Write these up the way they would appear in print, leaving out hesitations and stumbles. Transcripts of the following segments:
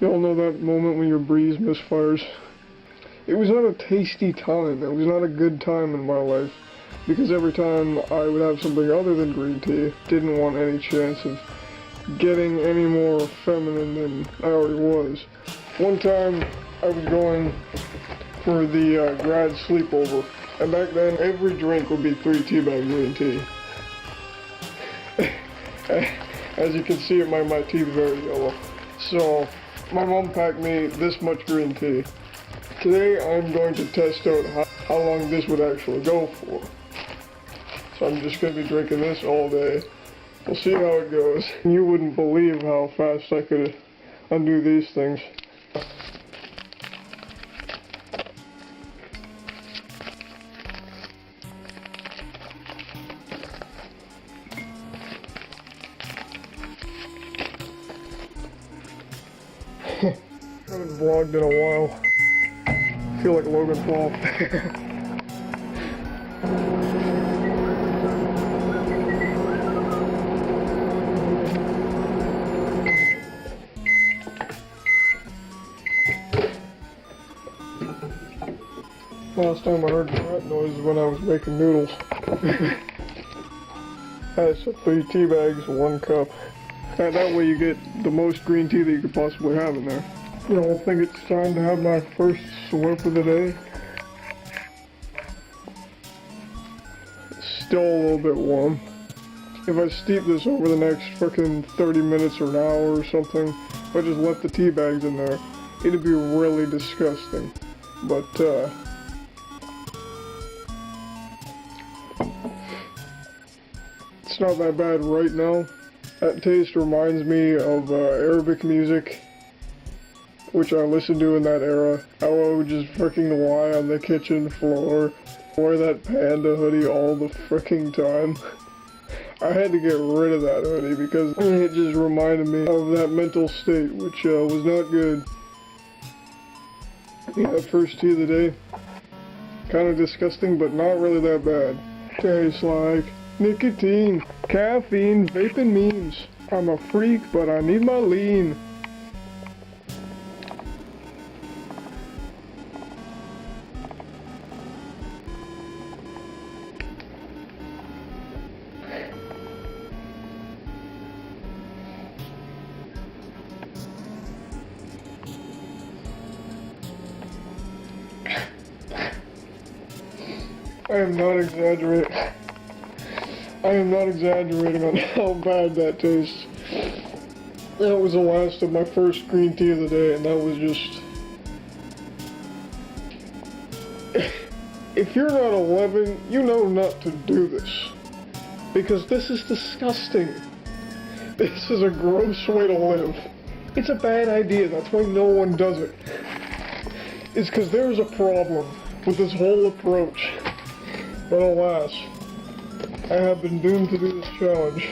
Y'all know that moment when your breeze misfires? It was not a tasty time. It was not a good time in my life. Because every time I would have something other than green tea, didn't want any chance of getting any more feminine than I already was. One time, I was going for the grad sleepover. And back then, every drink would be 3 teabag green tea. As you can see, my teeth are very yellow. So, my mom packed me this much green tea. Today, I'm going to test out how long this would actually go for. So I'm just going to be drinking this all day. We'll see how it goes. You wouldn't believe how fast I could undo these things. I haven't vlogged in a while. I feel like Logan Paul. Last time I heard that noise was when I was making noodles. That's 3 tea bags, 1 cup. And that way you get the most green tea that you could possibly have in there. You know, I think it's time to have my first slurp of the day. It's still a little bit warm. If I steep this over the next fucking 30 minutes or an hour or something, if I just left the tea bags in there, it'd be really disgusting. But, it's not that bad right now. That taste reminds me of Arabic music, which I listened to in that era. I would just freaking lie on the kitchen floor, wear that panda hoodie all the freaking time. I had to get rid of that hoodie because it just reminded me of that mental state, which was not good. Yeah, first tea of the day. Kind of disgusting, but not really that bad. Tastes like nicotine, caffeine, vaping memes. I'm a freak, but I need my lean. I am not exaggerating. I am not exaggerating on how bad that tastes. That was the last of my first green tea of the day, and that was just... If you're not 11, you know not to do this. Because this is disgusting. This is a gross way to live. It's a bad idea, that's why no one does it. It's because there's a problem with this whole approach. But alas, I have been doomed to do this challenge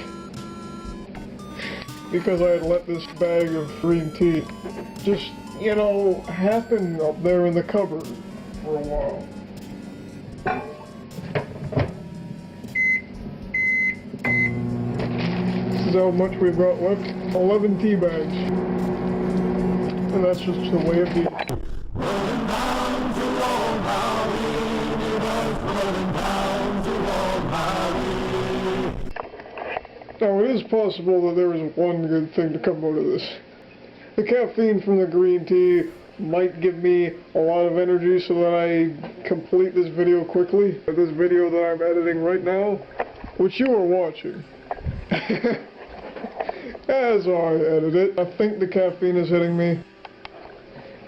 because I had let this bag of green tea just, you know, happen up there in the cupboard for a while. This is how much we've got left. 11 tea bags. And that's just the way it be. Now, it is possible that there is one good thing to come out of this. The caffeine from the green tea might give me a lot of energy so that I complete this video quickly. This video that I'm editing right now, which you are watching. As I edit it, I think the caffeine is hitting me.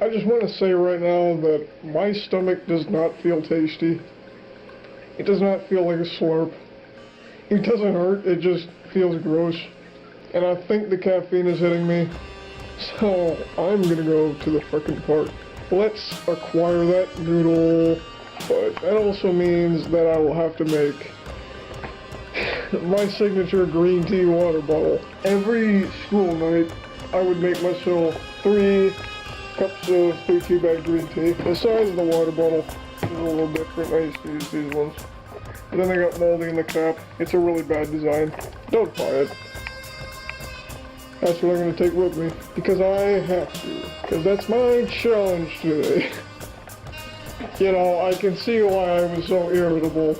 I just want to say right now that my stomach does not feel tasty. It does not feel like a slurp. It doesn't hurt, it just feels gross. And I think the caffeine is hitting me. So I'm gonna go to the frickin' park. Let's acquire that noodle. But that also means that I will have to make my signature green tea water bottle. Every school night, I would make myself 3 cups of 3 tea bag green tea. The size of the water bottle is a little different. I used to use these ones. But then they got moldy in the cap. It's a really bad design. Don't buy it. That's what I'm going to take with me. Because I have to. Because that's my challenge today. You know, I can see why I was so irritable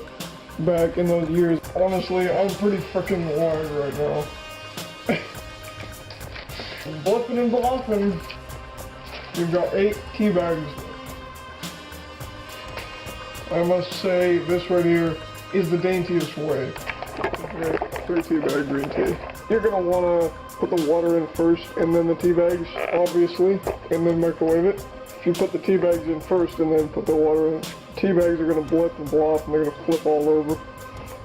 back in those years. Honestly, I'm pretty freaking wired right now. Bluffing and bluffing. You've got 8 tea bags. I must say, this right here is the daintiest way to drink 3 tea bag green tea. You're gonna wanna put the water in first and then the tea bags, obviously, and then microwave it. If you put the tea bags in first and then put the water in, tea bags are gonna blip and blow and they're gonna flip all over.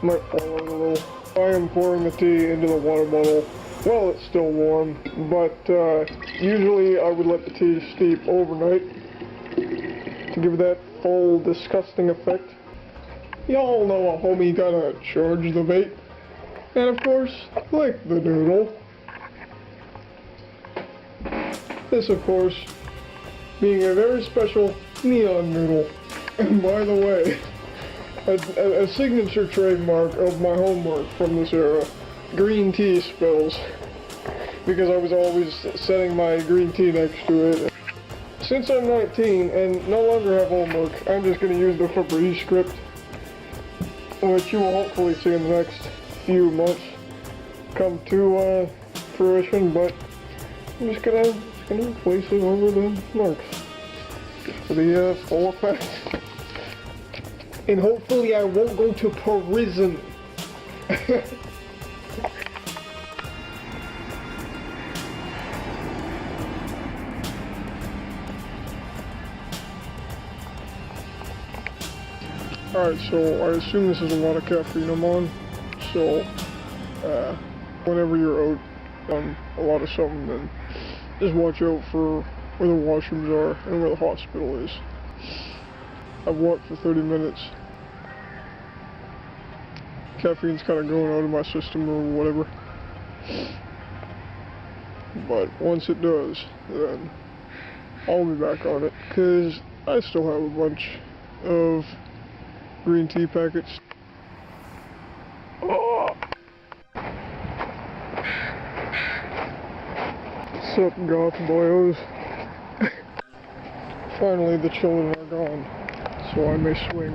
Might fall out a little. I am pouring the tea into the water bottle while it's still warm, but usually I would let the tea steep overnight to give that full disgusting effect. Y'all know a homie gotta charge the bait, and of course, lick the noodle. This, of course, being a very special neon noodle. And by the way, a signature trademark of my homework from this era, green tea spills, because I was always setting my green tea next to it. Since I'm 19 and no longer have homework, I'm just going to use the Febreze script, which you will hopefully see in the next few months come to fruition, but I'm just gonna place it over the marks for the full effect. And hopefully I won't go to prison. Alright, so I assume this is a lot of caffeine I'm on, so whenever you're out on a lot of something, then just watch out for where the washrooms are and where the hospital is. I've walked for 30 minutes. Caffeine's kind of going out of my system or whatever. But once it does, then I'll be back on it, because I still have a bunch of green tea packets. Oh. What's up, goth boyos? Finally the children are gone, so I may swing.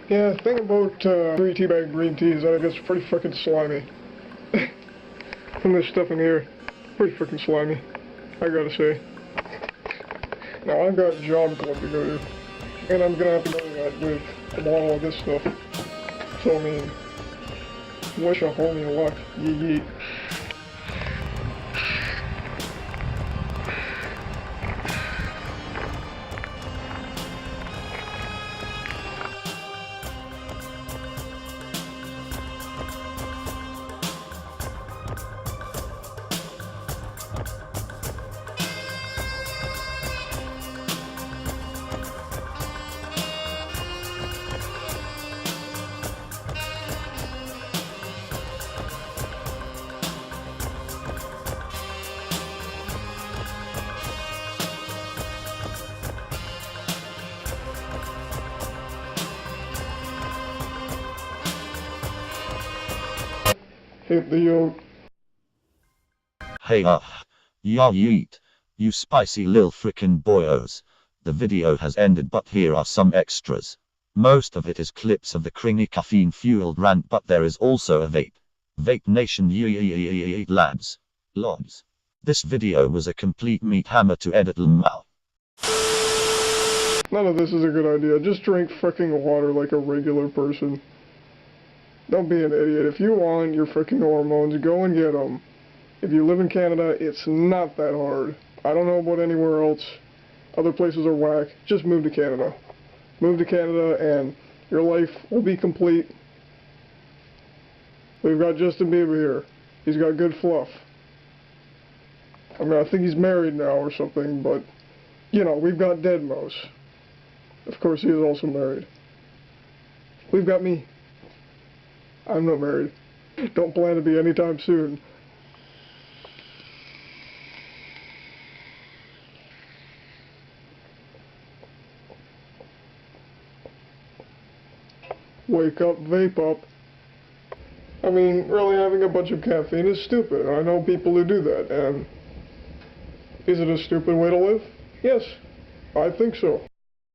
Yeah, the thing about 3 tea bag green tea is that it gets pretty fucking slimy. And this stuff in here, pretty freaking slimy, I gotta say. Now I've got job club to go to, and I'm gonna have to go to that with a bottle of this stuff. So I mean, wish a homie luck, yeet yeet. Hit the yolk. Hey ya yeet, you spicy lil frickin' boyos. The video has ended, but here are some extras. Most of it is clips of the cringy caffeine fueled rant, but there is also a Vape Nation yeet lads. Lods. This video was a complete meat hammer to edit lmao. None of this is a good idea. Just drink fricking water like a regular person. Don't be an idiot. If you want your frickin' hormones, go and get them. If you live in Canada, it's not that hard. I don't know about anywhere else. Other places are whack. Just move to Canada. Move to Canada and your life will be complete. We've got Justin Bieber here. He's got good fluff. I mean, I think he's married now or something, but, you know, we've got Deadmau5. Of course, he is also married. We've got me. I'm not married. Don't plan to be anytime soon. Wake up, vape up. I mean, really having a bunch of caffeine is stupid. I know people who do that, and is it a stupid way to live? Yes, I think so.